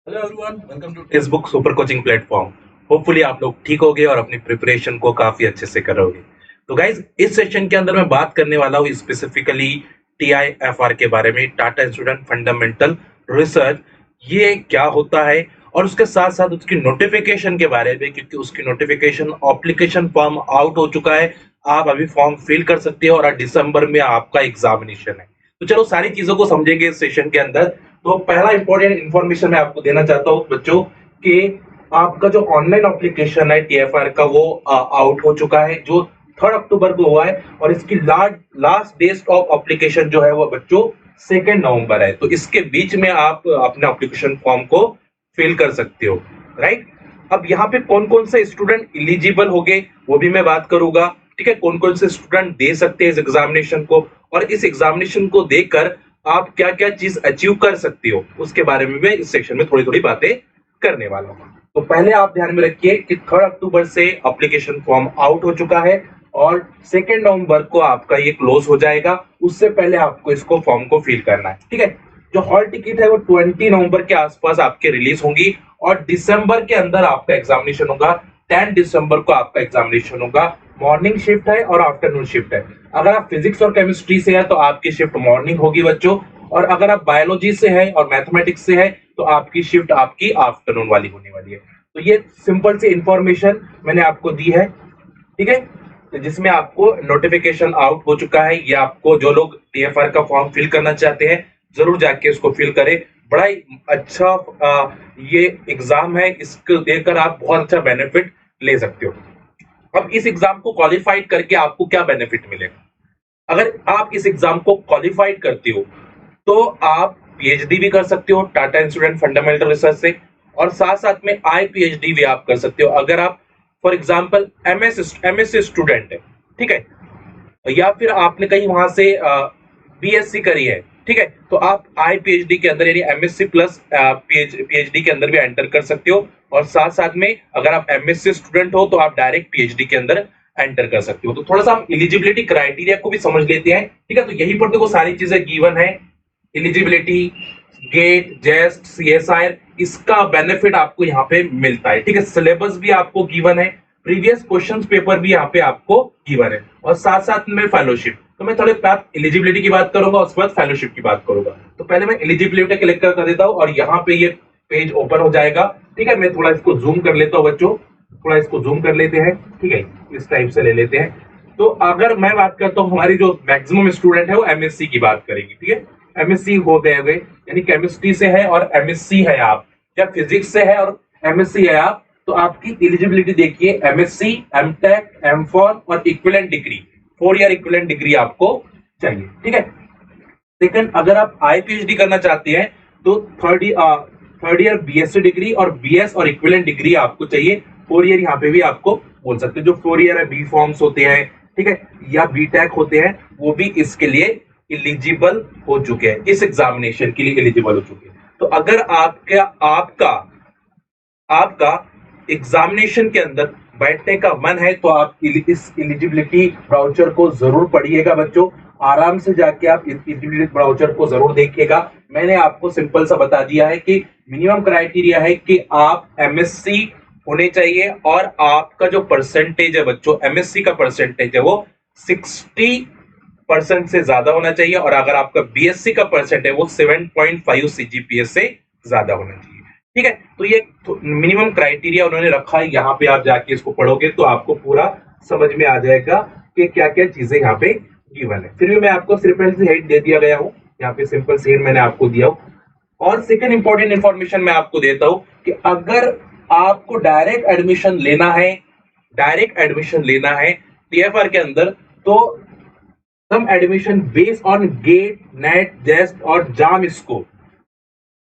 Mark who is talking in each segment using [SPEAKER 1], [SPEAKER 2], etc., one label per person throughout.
[SPEAKER 1] Hello everyone, welcome to text book super coaching platform. Hopefully आप लोग ठीक होगे और अपनी प्रिपरेशन को काफी अच्छे से करोगे। तो गाइज, इस सेशन के अंदर मैं बात करने वाला हूँ स्पेसिफिकली टीआईएफआर के बारे में, टाटा इंस्टीट्यूट फंडामेंटल रिसर्च। ये क्या होता है और उसके साथ साथ उसकी नोटिफिकेशन के बारे में, क्योंकि उसकी नोटिफिकेशन एप्लीकेशन फॉर्म आउट हो चुका है। आप अभी फॉर्म फिल कर सकते हो और दिसंबर में आपका एग्जामिनेशन है। तो चलो सारी चीजों को समझेंगे इस सेशन के अंदर। तो पहला इंपॉर्टेंट इन्फॉर्मेशन मैं आपको देना चाहता हूँ बच्चों कि आपका जो ऑनलाइन एप्लीकेशन है टीएफआर का वो आउट हो चुका है, जो 3 अक्टूबर को हुआ है। और इसकी लास्ट डेट ऑफ एप्लीकेशन जो है वो बच्चों 2 नवंबर है। तो इसके बीच में आप अपने एप्लीकेशन फॉर्म को फिल कर सकते हो, राइट। अब यहाँ पे कौन कौन से स्टूडेंट इलिजिबल हो गए वो भी मैं बात करूंगा। ठीक है, कौन कौन से स्टूडेंट दे सकते हैं इस एग्जामिनेशन को, और इस एग्जामिनेशन को देकर आप क्या क्या चीज अचीव कर सकते हो उसके बारे में मैं इस सेक्शन में थोड़ी थोड़ी बातें करने वाला हूँ। तो पहले आप ध्यान में रखिए कि 3 अक्टूबर से एप्लीकेशन फॉर्म आउट हो चुका है और 2 नवंबर को आपका ये क्लोज हो जाएगा। उससे पहले आपको इसको फॉर्म को फिल करना है। ठीक है, जो हॉल टिकट है वो 20 नवंबर के आसपास आपके रिलीज होंगी और दिसंबर के अंदर आपका एग्जामिनेशन होगा। 10 दिसंबर को आपका एग्जामिनेशन होगा। मॉर्निंग शिफ्ट है और आफ्टरनून शिफ्ट है। अगर आप फिजिक्स और केमिस्ट्री से है तो आपकी शिफ्ट मॉर्निंग होगी बच्चों, और अगर आप बायोलॉजी से है और मैथमेटिक्स से है तो आपकी शिफ्ट आपकी आफ्टरनून वाली होने वाली है। तो ये सिंपल सी इंफॉर्मेशन मैंने आपको दी है। ठीक है, तो जिसमें आपको नोटिफिकेशन आउट हो चुका है। ये आपको जो लोग टीएफआर का फॉर्म फिल करना चाहते हैं जरूर जाके इसको फिल करें। बड़ा ही अच्छा ये एग्जाम है, इसको देकर आप बहुत अच्छा बेनिफिट ले सकते हो। अब इस एग्जाम को क्वालिफाइड करके आपको क्या बेनिफिट मिलेगा? अगर आप इस एग्जाम को क्वालिफाइड करते हो तो आप पीएचडी भी कर सकते हो टाटा इंस्टीट्यूट फंडामेंटल रिसर्च से, और साथ साथ में आई पीएचडी भी आप कर सकते हो अगर आप फॉर एग्जांपल एमएससी स्टूडेंट है। ठीक है, या फिर आपने कहीं वहां से बीएससी करी है। ठीक है, तो आप आई पीएचडी के अंदर यानी एमएससी प्लस पीएचडी के अंदर भी एंटर कर सकते हो। और साथ साथ में अगर आप एमएससी स्टूडेंट हो तो आप डायरेक्ट पीएचडी के अंदर एंटर कर सकते हो। तो थोड़ा सा हम एलिजिबिलिटी क्राइटेरिया को भी समझ लेते हैं। ठीक है, तो यही पर देखो सारी चीजें गिवन है। एलिजिबिलिटी, गेट, जेस्ट, सीएसआर, इसका बेनिफिट आपको यहाँ पे मिलता है। ठीक है, सिलेबस भी आपको गिवन है, प्रीवियस क्वेश्चंस पेपर भी यहाँ पे आपको गिवन है, और साथ साथ में फेलोशिप। तो मैं थोड़े बात एलिजिबिलिटी की बात करूंगा, उसके बाद फेलोशिप की बात करूंगा। तो पहले मैं एलिजिबिलिटी क्लिक कर देता हूँ और यहाँ पे ये पेज ओपन हो जाएगा। ठीक है, मैं थोड़ा इसको जूम कर लेता हूँ बच्चों, थोड़ा इसको जूम कर लेते हैं। ठीक है, इस टाइप से ले लेते हैं। तो अगर मैं बात करता हूँ, हमारी जो मैक्सिमम स्टूडेंट है वो एमएससी की बात करेंगे। ठीक है, एमएससी हो गए हुए यानी केमिस्ट्री से है और एमएससी है आप, या फिजिक्स से है और एमएससी है आप, तो आपकी एलिजिबिलिटी देखिए एमएससी, एमटेक, एमफॉर्म और equivalent degree, 4 year equivalent degree आपको चाहिए। ठीक है, सेकंड, अगर आप आईपीएचडी करना चाहते हैं तो थर्ड ईयर बीएससी डिग्री और बीएस और इक्विवेलेंट डिग्री आपको चाहिए। 4 ईयर यहाँ पे भी आपको बोल सकते हैं। जो 4 ईयर है बी फॉर्म्स होते हैं, ठीक है, या बीटेक होते हैं, वो भी इसके लिए एलिजिबल हो चुके हैं, इस एग्जामिनेशन के लिए एलिजिबल हो चुके हैं। तो अगर आपका आपका आपका एग्जामिनेशन के अंदर बैठने का मन है तो आप इस एलिजिबिलिटी ब्राउचर को जरूर पढ़िएगा बच्चों। आराम से जाके आप इस एलिजिबिलिटी ब्राउचर को जरूर देखिएगा। मैंने आपको सिंपल सा बता दिया है कि मिनिमम क्राइटेरिया है कि आप एमएससी होने चाहिए और आपका जो परसेंटेज है बच्चों, एमएससी का परसेंटेज है वो 60% से ज्यादा होना चाहिए, और अगर आपका बीएससी का परसेंट है वो 7.5 सीजीपीए से ज्यादा होना चाहिए। ठीक है, तो ये मिनिमम क्राइटेरिया उन्होंने रखा है। यहाँ पे आप जाके इसको पढ़ोगे तो आपको पूरा समझ में आ जाएगा कि क्या क्या चीजें यहाँ पे गिवन है। फिर भी मैं आपको सिंपल सी हेड दे दिया गया हूँ, यहाँ पे सिंपल सी हेड मैंने आपको दिया हूँ। और सेकंड इंपॉर्टेंट इंफॉर्मेशन मैं आपको देता हूँ कि अगर आपको डायरेक्ट एडमिशन लेना है टीएफआर के अंदर, तो some admission based on GATE, NET, JEST और जाम स्कोर,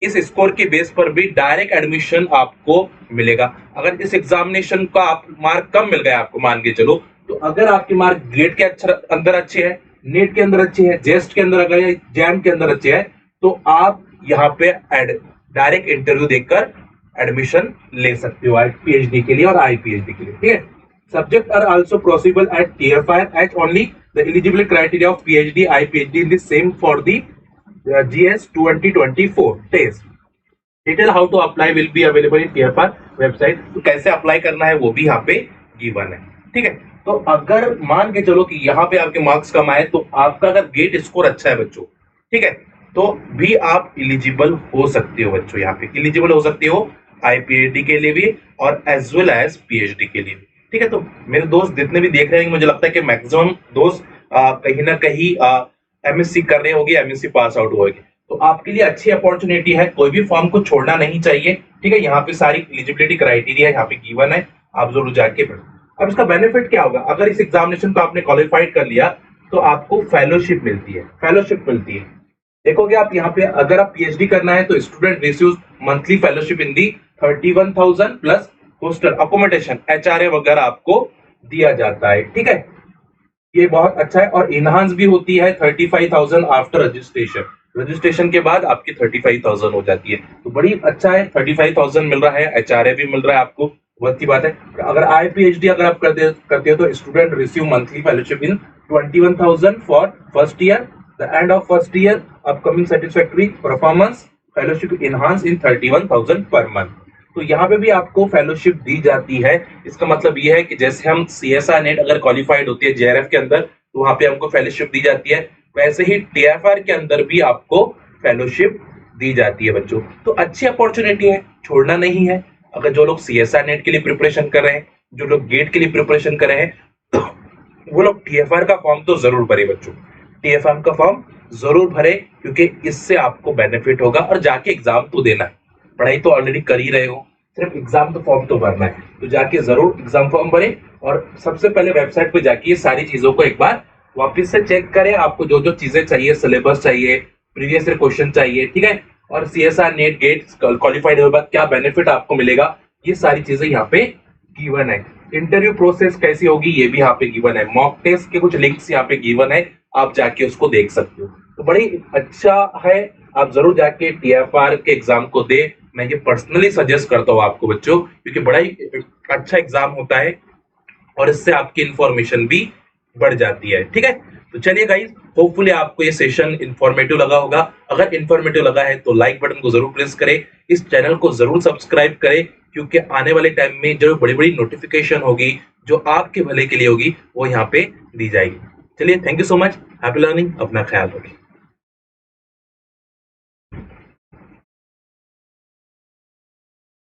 [SPEAKER 1] इस स्कोर के बेस पर भी डायरेक्ट एडमिशन आपको मिलेगा। अगर इस एग्जामिनेशन का आप मार्क कम मिल गया आपको, मान के चलो, तो अगर आपके मार्क गेट के अंदर अच्छे हैं, नेट के अंदर अच्छे हैं, जेस्ट के अंदर अगर जैम के अंदर अच्छे हैं, तो आप यहाँ पे डायरेक्ट इंटरव्यू देकर एडमिशन ले सकते हो पीएचडी के लिए और आईपीएचडी के लिए। ठीक है, subject are also possible at TFI at only the eligibility criteria of PhD IPhD in the same for the GS 2024 टेस्ट। Detail how to apply will be available in TFR website. तो कैसे अप्लाई करना है वो भी यहाँ पे given है, ठीक है। तो अगर मान के चलो कि यहाँ पे आपके मार्क्स कम आए, तो आपका अगर गेट स्कोर अच्छा है बच्चों, ठीक है, तो भी आप इलिजिबल हो सकते हो बच्चों, यहाँ पे इलिजिबल हो सकते हो IPAT के लिए भी और एज वेल एज PhD के लिए भी, ठीक है। तो मेरे दोस्त जितने भी देख रहे हैं, मुझे लगता है कि मैक्सिमम दोस्त कहीं ना कहीं MSc कर रहे होंगे, MSc पास आउट होगी, तो आपके लिए अच्छी अपॉर्चुनिटी है, कोई भी फॉर्म को छोड़ना नहीं चाहिए, ठीक है। यहाँ पे सारी एलिजिबिलिटी क्राइटेरिया यहाँ पे गिवन है, आप जरूर जाके पढ़ो। अब इसका बेनिफिट क्या होगा, अगर इस एग्जामिनेशन को आपने क्वालिफाइड कर लिया तो आपको फेलोशिप मिलती है, फेलोशिप मिलती है। देखोगे आप यहाँ पे, अगर आप PhD करना है तो student receives monthly fellowship in the 31,000 plus hostel accommodation HRA वगैरह आपको दिया जाता है, ठीक है। ये बहुत अच्छा है और इनहांस भी होती है 35,000 आफ्टर रजिस्ट्रेशन, रजिस्ट्रेशन के बाद आपकी 35,000 हो जाती है, तो बड़ी अच्छा है। 35,000 मिल रहा है, HRA भी मिल रहा है आपको, बहुत अच्छी बात है। अगर IPHD अगर आप करते हो तो student receive monthly fellowship in 21,000 for first year, the end of first year upcoming satisfactory performance fellowship enhance in 31,000 per month. तो यहाँ पे भी आपको फेलोशिप दी जाती है। इसका मतलब ये है कि जैसे हम CSR नेट अगर क्वालिफाइड होती है JRF के अंदर, तो वहां पे हमको फेलोशिप दी जाती है, वैसे ही TFR के अंदर भी आपको फेलोशिप दी जाती है बच्चों। तो अच्छी अपॉर्चुनिटी है, छोड़ना नहीं है। अगर जो लोग CSR नेट के लिए प्रिपरेशन कर रहे हैं, जो लोग गेट के लिए प्रिपरेशन कर रहे हैं, तो वो लोग TFR का फॉर्म तो जरूर भरे बच्चों, TFR का फॉर्म जरूर भरे, क्योंकि इससे आपको बेनिफिट होगा और जाके एग्जाम तो देना है, पढ़ाई तो ऑलरेडी कर ही रहे हो, सिर्फ एग्जाम तो फॉर्म तो भरना है, तो जाके जरूर एग्जाम फॉर्म भरें और सबसे पहले वेबसाइट पे जाके ये सारी चीजों को एक बार वापस से चेक करें। आपको जो जो चीजें चाहिए, सिलेबस चाहिए, प्रीवियस ईयर क्वेश्चन चाहिए, ठीक है, और CSR नेट गेट क्वालिफाइड होने के बाद क्या बेनिफिट आपको मिलेगा, ये सारी चीजें यहाँ पे गिवन है। इंटरव्यू प्रोसेस कैसी होगी ये भी यहाँ पे गिवन है, मॉक टेस्ट के कुछ लिंक्स यहाँ पे गिवन है, आप जाके उसको देख सकते हो। तो बड़ी अच्छा है, आप जरूर जाके TFR के एग्जाम को दे। मैं ये पर्सनली सजेस्ट करता हूँ आपको बच्चों, क्योंकि बड़ा ही अच्छा एग्जाम होता है और इससे आपकी इंफॉर्मेशन भी बढ़ जाती है, ठीक है। तो चलिए गाइस, होपफुली आपको ये सेशन इंफॉर्मेटिव लगा होगा। अगर इंफॉर्मेटिव लगा है तो लाइक बटन को जरूर प्रेस करें, इस चैनल को जरूर सब्सक्राइब करें, क्योंकि आने वाले टाइम में जो बड़ी बड़ी नोटिफिकेशन होगी, जो आपके भले के लिए होगी, वो यहाँ पे दी जाएगी। चलिए, thank you so much, happy learning, अपना ख्याल रखें।